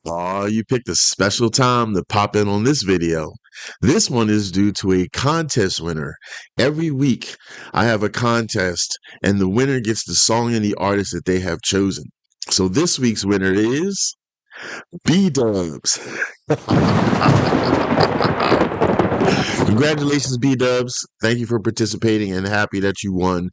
Oh, you picked a special time to pop in on this video. This one is due to a contest winner. Every week, I have a contest, and the winner gets the song and the artist that they have chosen. So this week's winner is B-Dubs. Congratulations, B-Dubs. Thank you for participating and happy that you won.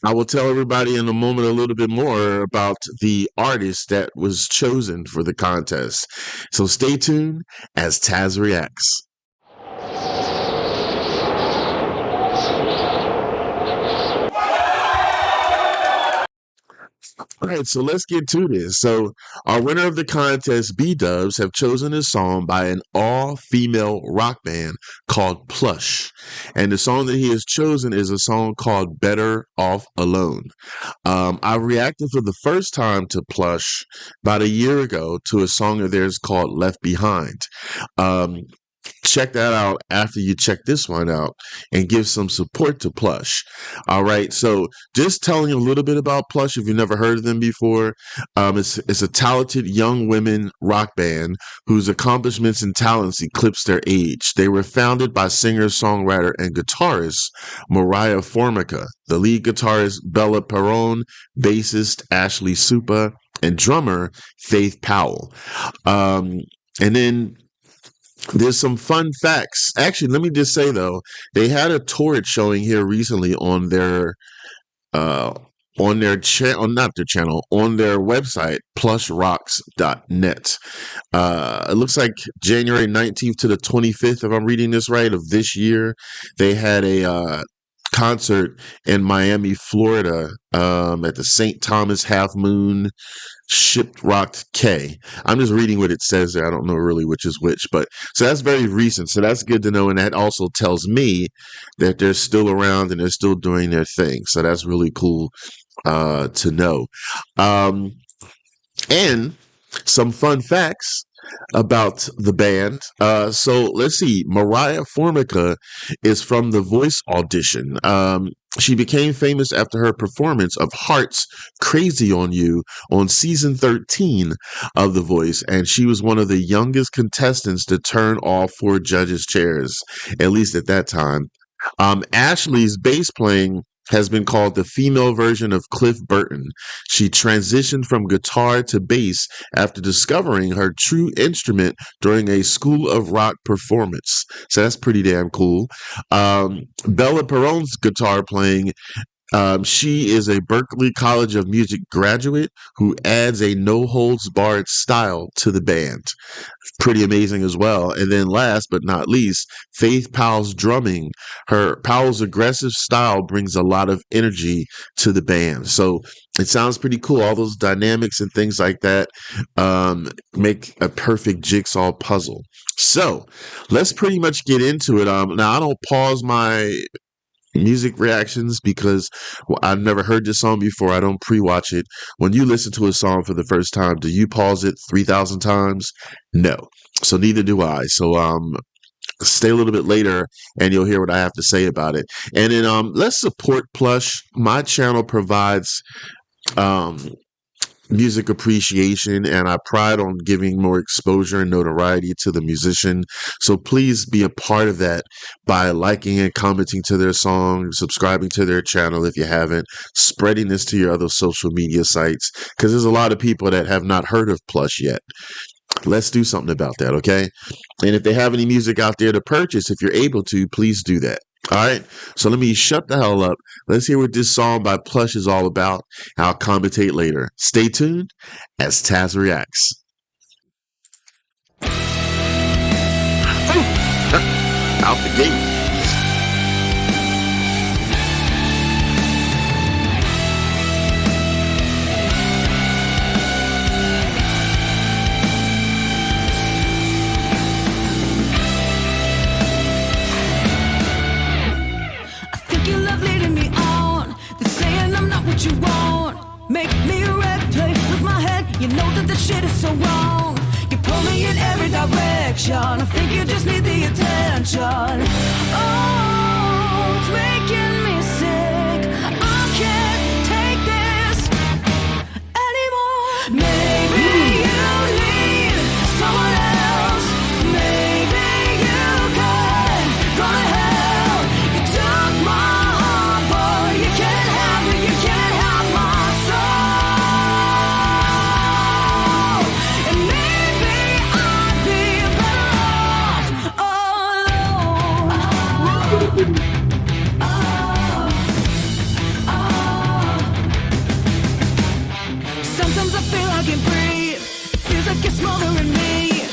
I will tell everybody in a moment a little bit more about the artist that was chosen for the contest. So stay tuned as Tazzz Reacts. All right, so let's get to this. So our winner of the contest, B-Dubs, have chosen a song by an all-female rock band called Plush. And the song that he has chosen is a song called Better Off Alone. I reacted for the first time to Plush about a year ago to a song of theirs called Left Behind. Check that out after you check this one out and give some support to Plush. All right, so just telling you a little bit about Plush if you've never heard of them before. It's a talented young women rock band whose accomplishments and talents eclipse their age. They were founded by singer, songwriter, and guitarist Mariah Formica, the lead guitarist Bella Perron, bassist Ashley Supa, and drummer Faith Powell. And then there's some fun facts. Actually, let me just say though, they had a torch showing here recently on their channel, not their channel, on their website, plushrocks.net. It looks like January 19th to the 25th, if I'm reading this right, of this year, they had a concert in Miami, Florida, at the St. Thomas Half Moon Shiprocked K. I'm just reading what it says there. I don't know really which is which, but so that's very recent. So that's good to know. And that also tells me that they're still around and they're still doing their thing. So that's really cool to know. And some fun facts about the band. So let's see. Mariah Formica is from The Voice audition. She became famous after her performance of Heart's Crazy on You on season 13 of The Voice, and she was one of the youngest contestants to turn all four judges' chairs, at least at that time. Ashley's bass playing has been called the female version of Cliff Burton. She transitioned from guitar to bass after discovering her true instrument during a School of Rock performance. So that's pretty damn cool. Bella Perron's guitar playing, she is a Berklee College of Music graduate who adds a no-holds-barred style to the band. Pretty amazing as well. And then last but not least, Faith Powell's drumming. Powell's aggressive style brings a lot of energy to the band. So it sounds pretty cool. All those dynamics and things like that make a perfect jigsaw puzzle. So let's pretty much get into it. Now, I don't pause my music reactions because I've never heard this song before. I don't pre-watch it. When you listen to a song for the first time, do you pause it 3,000 times? No. So neither do I. So stay a little bit later and you'll hear what I have to say about it. And then let's support Plush. My channel provides music appreciation, and I pride on giving more exposure and notoriety to the musician. So please be a part of that by liking and commenting to their song, subscribing to their channel if you haven't, spreading this to your other social media sites, because there's a lot of people that have not heard of Plush yet. Let's do something about that, okay? And if they have any music out there to purchase, if you're able to, please do that. All right, so let me shut the hell up. Let's hear what this song by Plush is all about. I'll commentate later. Stay tuned as Tazzz Reacts. Out the gate. You won't make me red play with my head. You know that the shit is so wrong. You pull me in every direction. I think you just need the attention. Oh, it's making me sick. I can't take this anymore. Maybe you need like you're smothering me.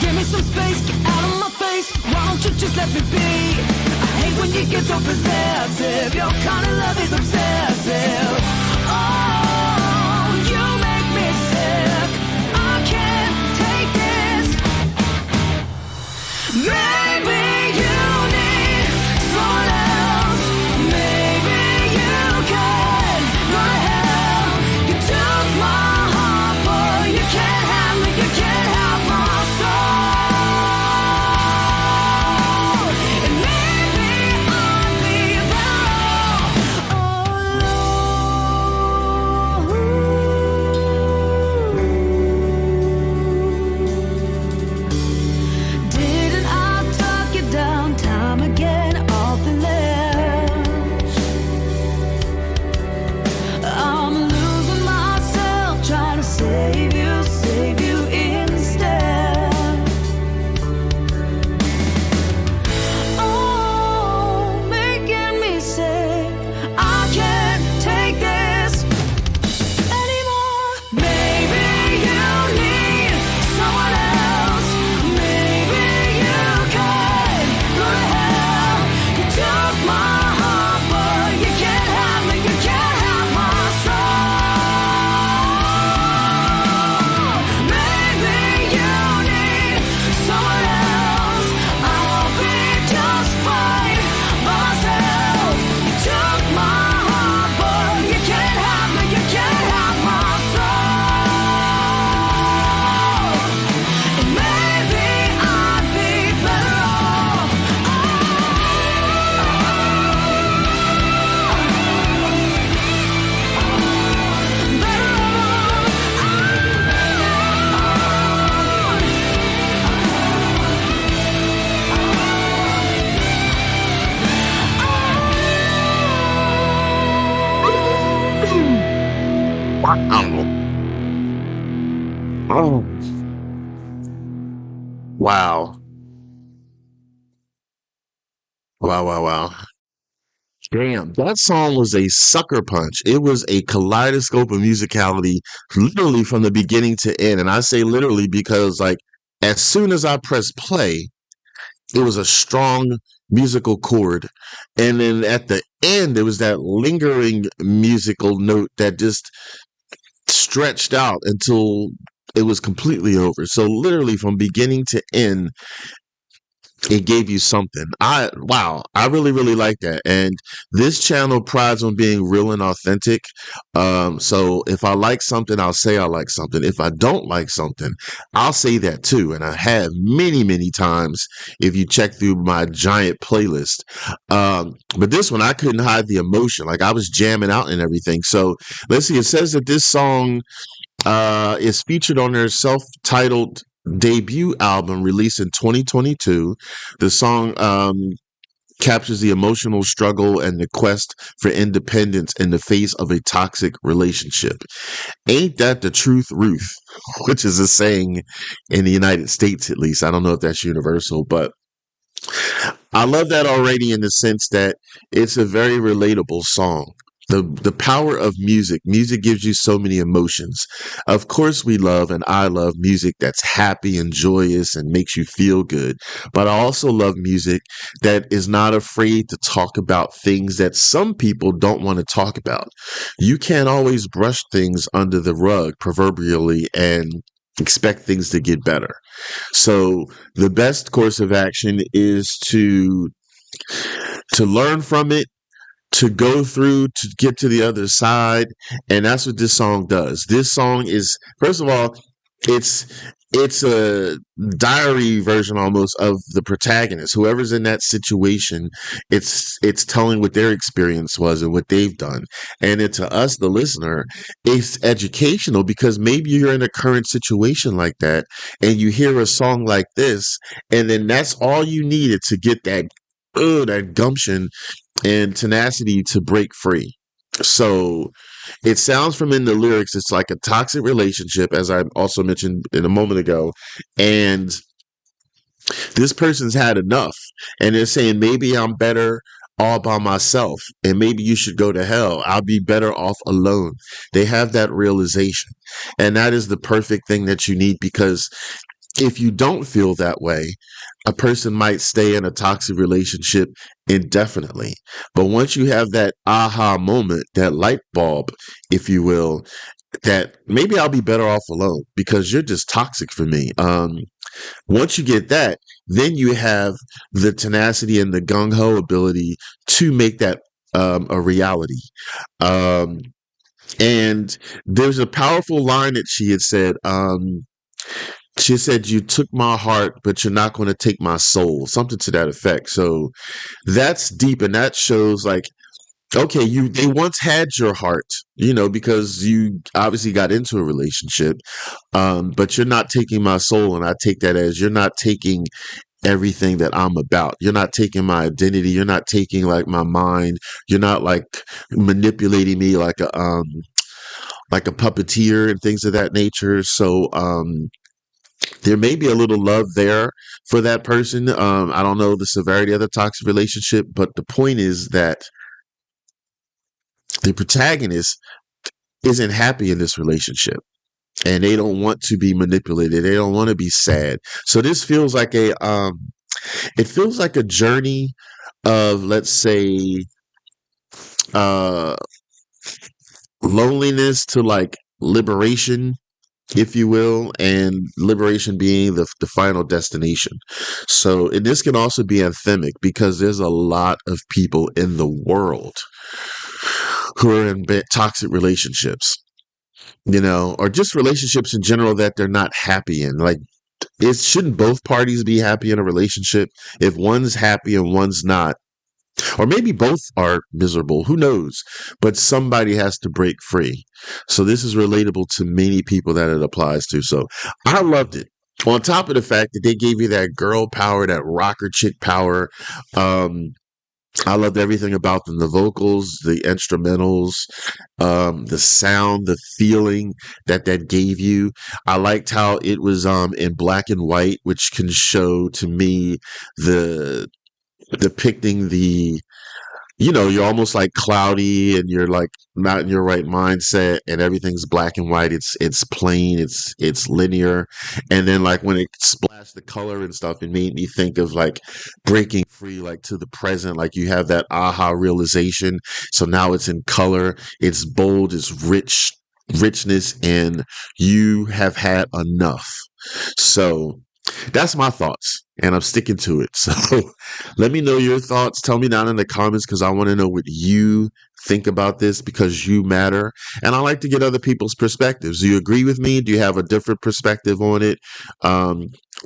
Give me some space, get out of my face. Why don't you just let me be? I hate when you get so possessive. Your kind of love is obsessive. Oh, you make me sick. I can't take this. Maybe you need someone else. Maybe you can go to hell. You took my heart, boy. You can't have me. You can't have my soul. And maybe I'd be better off. Didn't I talk you down time again off the ledge? I'm losing myself trying to save you instead. Oh, making me sick. I can't take this anymore. Maybe you need someone else. Maybe you can go to hell. You took my heart, but you can't have me. You can't have my soul. Maybe you need someone else. I'll be just fine by myself. You took my heart, but you can't have me. You can't have my soul. And maybe I'd be better off. Oh, wow. Wow, wow, wow. Damn, that song was a sucker punch. It was a kaleidoscope of musicality, literally from the beginning to end. And I say literally because, like, as soon as I pressed play, it was a strong musical chord. And then at the end, there was that lingering musical note that just stretched out until it was completely over. So, literally, from beginning to end, it gave you something. I really, really like that. And this channel prides on being real and authentic. So if I like something, I'll say I like something. If I don't like something, I'll say that too. And I have many, many times if you check through my giant playlist. But this one, I couldn't hide the emotion. Like I was jamming out and everything. So let's see. It says that this song is featured on their self-titled debut album released in 2022. The song captures the emotional struggle and the quest for independence in the face of a toxic relationship. Ain't that the truth, Ruth? Which is a saying in the United States, at least. I don't know if that's universal, but I love that already in the sense that it's a very relatable song. The power of music. Music gives you so many emotions. Of course, we love and I love music that's happy and joyous and makes you feel good. But I also love music that is not afraid to talk about things that some people don't want to talk about. You can't always brush things under the rug, proverbially, and expect things to get better. So the best course of action is to learn from it, to go through to get to the other side, and that's what this song does. This song is, first of all, it's it's a diary version almost of the protagonist. Whoever's in that situation, it's telling what their experience was and what they've done. And it, to us, the listener, it's educational because maybe you're in a current situation like that and you hear a song like this, and then that's all you needed to get that gumption and tenacity to break free. So it sounds from in the lyrics, it's like a toxic relationship, as I also mentioned in a moment ago. And this person's had enough. And they're saying, maybe I'm better all by myself, and maybe you should go to hell. I'll be better off alone. They have that realization. And that is the perfect thing that you need, because if you don't feel that way, a person might stay in a toxic relationship indefinitely. But once you have that aha moment, that light bulb, if you will, that maybe I'll be better off alone because you're just toxic for me. Once you get that, then you have the tenacity and the gung ho ability to make that a reality. Um, and there's a powerful line that she had said. She said, "You took my heart, but you're not going to take my soul," something to that effect. So that's deep, and that shows like, okay, they once had your heart, because you obviously got into a relationship, but you're not taking my soul, and I take that as you're not taking everything that I'm about. You're not taking my identity. You're not taking like my mind. You're not like manipulating me like a puppeteer and things of that nature. So there may be a little love there for that person. I don't know the severity of the toxic relationship, but the point is that the protagonist isn't happy in this relationship, and they don't want to be manipulated. They don't want to be sad. So this feels like it feels like a journey of, let's say, uh, loneliness to like liberation, if you will, and liberation being the final destination. So, and this can also be anthemic because there's a lot of people in the world who are in toxic relationships, or just relationships in general that they're not happy in. Like, it shouldn't both parties be happy in a relationship. If one's happy and one's not, or maybe both are miserable, who knows? But somebody has to break free. So this is relatable to many people that it applies to. So I loved it. On top of the fact that they gave you that girl power, that rocker chick power. I loved everything about them, the vocals, the instrumentals, the sound, the feeling that gave you. I liked how it was in black and white, which can show to me the depicting the, you're almost like cloudy and you're like not in your right mindset, and everything's black and white. It's plain, it's linear. And then like when it splashed the color and stuff, it made me think of like breaking free, like to the present, like you have that aha realization. So now it's in color, it's bold, it's richness, and you have had enough. So that's my thoughts, and I'm sticking to it. So let me know your thoughts. Tell me down in the comments, because I want to know what you think about this, because you matter. And I like to get other people's perspectives. Do you agree with me? Do you have a different perspective on it?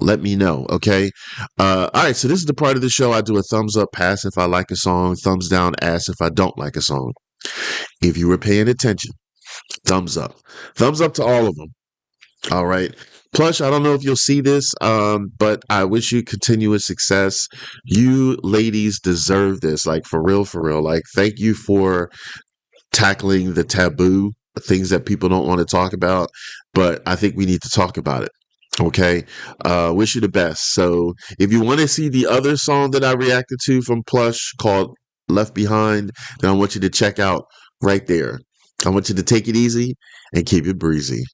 Let me know. Okay. All right. So this is the part of the show I do a thumbs up pass if I like a song, thumbs down ass if I don't like a song. If you were paying attention, thumbs up. Thumbs up to all of them. All right. Plush, I don't know if you'll see this, but I wish you continuous success. You ladies deserve this, like for real, for real. Like, thank you for tackling the taboo, things that people don't want to talk about, but I think we need to talk about it. Okay. Wish you the best. So if you want to see the other song that I reacted to from Plush called Left Behind, then I want you to check out right there. I want you to take it easy and keep it breezy.